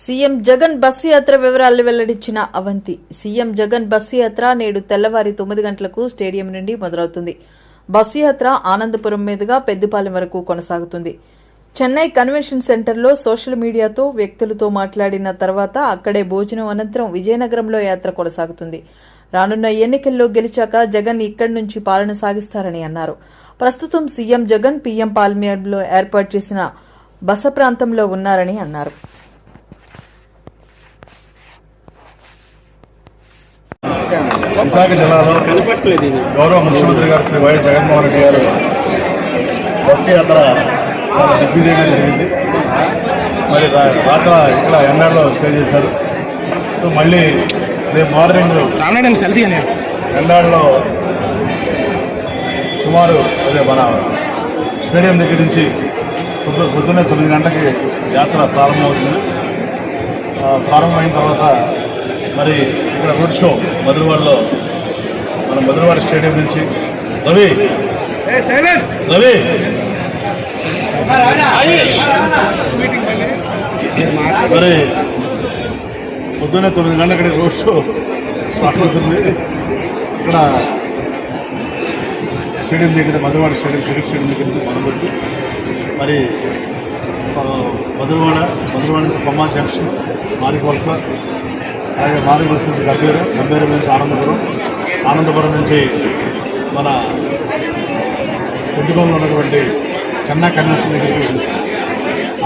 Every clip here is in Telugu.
సీఎం జగన్ బస్సు యాత్ర వివరాలు వెల్లడించిన అవంతి. సీఎం జగన్ బస్సు యాత్ర నేడు తెల్లవారి 9 గంటలకు స్టేడియం నుండి మొదలవుతుంది. బస్సు యాత్ర ఆనందపురం మీదుగా పెద్దిపాలెం వరకు కొనసాగుతుంది. చెన్నై కన్వెన్షన్ సెంటర్లో సోషల్ మీడియాతో వ్యక్తులతో మాట్లాడిన తర్వాత అక్కడే భోజనం అనంతరం విజయనగరంలో యాత్ర కొనసాగుతుంది. రానున్న ఎన్నికల్లో గెలిచాక జగన్ ఇక్కడి నుంచి పాలన సాగిస్తారని అన్నారు. ప్రస్తుతం సీఎం జగన్ పీఎం పాలెంలో ఏర్పాటు చేసిన బస ప్రాంతంలో ఉన్నారని అన్నారు. విశాఖ జిల్లాలో గౌరవ ముఖ్యమంత్రి గారు శ్రీ వైఎస్ జగన్మోహన్ రెడ్డి గారు బస్సు యాత్ర చాలా దిగ్విజయంగా జరిగింది. మరి రాత్ర ఇక్కడ ఎన్ఆర్లో స్టే చేశారు. సో మళ్ళీ రేపు మార్నింగ్ ఎన్ఆర్లో సుమారు అదే మన స్టేడియం దగ్గర నుంచి పొద్దున్నే 9 గంటలకి యాత్ర ప్రారంభమవుతుంది. ప్రారంభమైన తర్వాత మరి ఇక్కడ రోడ్ షో మధురవాడలో మన మధురవాడ స్టేడియం నుంచి రవి మరి పొద్దున్నే 9 గంటలకి రోడ్ షో స్టార్ట్ అవుతుంది. ఇక్కడ స్టేడియం దగ్గర మధురవాడ స్టేడియం క్రికెట్ స్టేడియం దగ్గర నుంచి మొదలుపెట్టి మరి మధురవాడ నుంచి కొమ్మ జంక్షన్, మారివలస, అలాగే మారివలస నుంచి గంభీరం నుంచి ఆనందపురం నుంచి మన పెద్దగోల్లో ఉన్నటువంటి చెన్నై కన్వెన్షన్ దగ్గరికి వెళ్ళి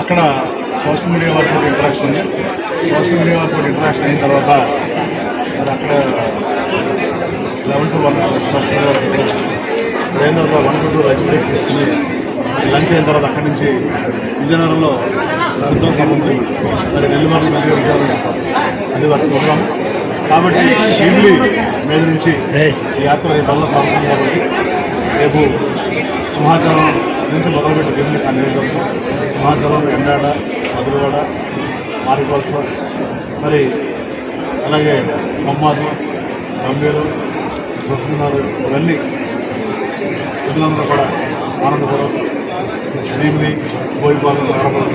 అక్కడ సోషల్ మీడియా వారితో ఇంటరాక్షన్ ఉంది. సోషల్ మీడియా వారితో ఇంటరాక్షన్ అయిన తర్వాత మరి అక్కడ 11 to 1 సోషల్ మీడియా వారితో ఇంటరాక్షన్ అయిన తర్వాత 1 to 2 లంచ్ బ్రేక్ తీసుకుని లంచ్ అయిన తర్వాత అక్కడి నుంచి విజయనగరంలో సిద్ధం సభ ఉంది. మరి నెల్లిమర్ల మధ్య విజయనగరం అది వరకు ప్రోగ్రాం కాబట్టి షిమ్లీ మీద నుంచి ఈ యాత్ర రేపు వల్ల సాగుతుంది. కాబట్టి రేపు సింహాచలం నుంచి మొదలుపెట్టి గిరిని నియోజకవర్గం, సింహాచలం, ఎండాడ, మధురవాడ, మారివలస, మరి అలాగే మమ్మాదు, గంభీరం, సత్యనారాయణ, ఇవన్నీ ప్రజలందరూ కూడా ఆనందపురం, భీమిలి, బోయిపాలెం, ఆడపలస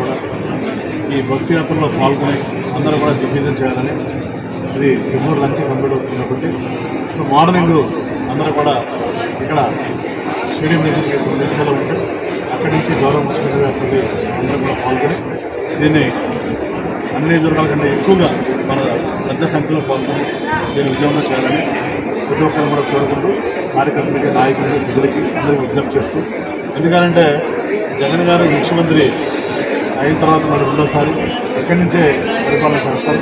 కూడా ఈ బస్సు యాత్రలో పాల్గొని అందరూ కూడా దిగ్విజయం చేయాలని ఇది బిఫోర్ లంచ్ కంప్లీట్ అవుతుంది. కాబట్టి సో మార్నింగ్ అందరూ కూడా ఇక్కడ స్టేడియం దగ్గరికి 9 గంటలు ఉంటే అక్కడి నుంచి గౌరవ ముఖ్యమంత్రి గారికి అందరూ కూడా పాల్గొని దీన్ని అన్ని నియోజకవర్గాల కంటే ఎక్కువగా మన పెద్ద సంఖ్యలో పాల్గొని దీన్ని విజయవంతం చేయాలని ప్రతి ఒక్కరు కూడా కోరుకుంటూ కార్యకర్తలకి, నాయకులకి, ప్రజలకి అందరికీ విజ్ఞప్తి చేస్తూ, ఎందుకంటే జగన్ గారు ముఖ్యమంత్రి అయిన తర్వాత మరి రెండోసారి ఎక్కడి నుంచే పరిపాలన చేస్తారు.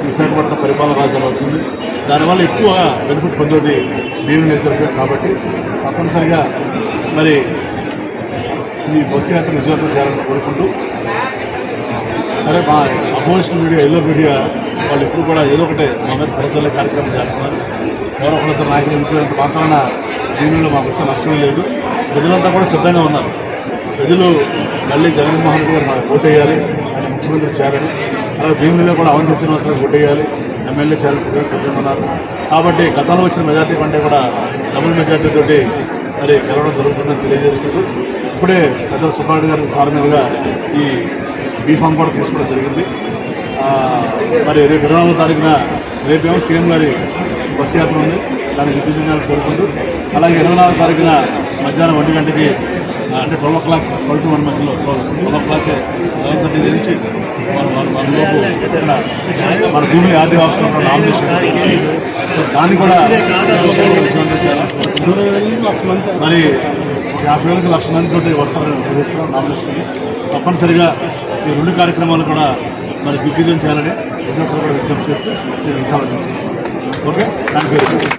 విశాఖపట్నం పరిపాలన రాజ్యం అవుతుంది. దానివల్ల ఎక్కువగా బెనిఫిట్ పొందేది భీమిలి నియోజకవర్గం. కాబట్టి తప్పనిసరిగా మరి ఈ బస్సు యాత్ర విజయవంతం చేయాలని కోరుకుంటూ, సరే మా అపోజిషన్ మీడియా, ఎల్లో మీడియా వాళ్ళు ఎప్పుడు కూడా ఏదో ఒకటే మా మీద ప్రజల కార్యక్రమం చేస్తున్నారు. ఎవరో ఒకరితో నాయకులు ఇంట్లో మాత్రాన భీమిలో మాకు వచ్చే నష్టమే లేదు. ప్రజలంతా కూడా సిద్ధంగా ఉన్నారు. ప్రజలు మళ్ళీ జగన్మోహన్ రెడ్డి గారు మాకు ఓటేయాలి, ఆయన ముఖ్యమంత్రి చేయాలని, అలాగే భీమిలిలో కూడా అవంతి శ్రీనివాసరావు ఓటేయాలి, ఎమ్మెల్యే చేయాలని ప్రజలు సిద్ధంగా ఉన్నారు. కాబట్టి గతంలో వచ్చిన మెజార్టీ కంటే కూడా డబుల్ మెజార్టీ తోటి మరి గెలవడం జరుగుతుందని తెలియజేసుకుంటూ, ఇప్పుడే పెద్ద సుబ్బారెడ్డి గారి సార్ మీదుగా ఈ బీఫామ్ కూడా తీసుకోవడం జరిగింది. మరి రేపు 24వ తారీఖున రేపేమో సీఎం గారి బస్సు యాత్ర ఉంది, దానికి దిగ్విజయాలు కోరుకుంటూ, అలాగే 24వ తారీఖున మధ్యాహ్నం 1 గంటకి అంటే 12 o'clock 12 to 1 మధ్యలో 12 o'clock 11:30 నుంచి మన భూమి ఆర్డీ ఆఫీస్లో నామినేషన్ దాన్ని కూడా మరి 50,000 లక్ష మంది తోటి వస్తారని నామినేషన్. తప్పనిసరిగా ఈ 2 కార్యక్రమాలు కూడా మరి దిగ్విజయం చేయాలని ప్రతి ఒక్కరు కూడా విజ్ఞప్తి చేస్తూ నేను విషయాలు తీసుకుంటాను. Okay, thank you.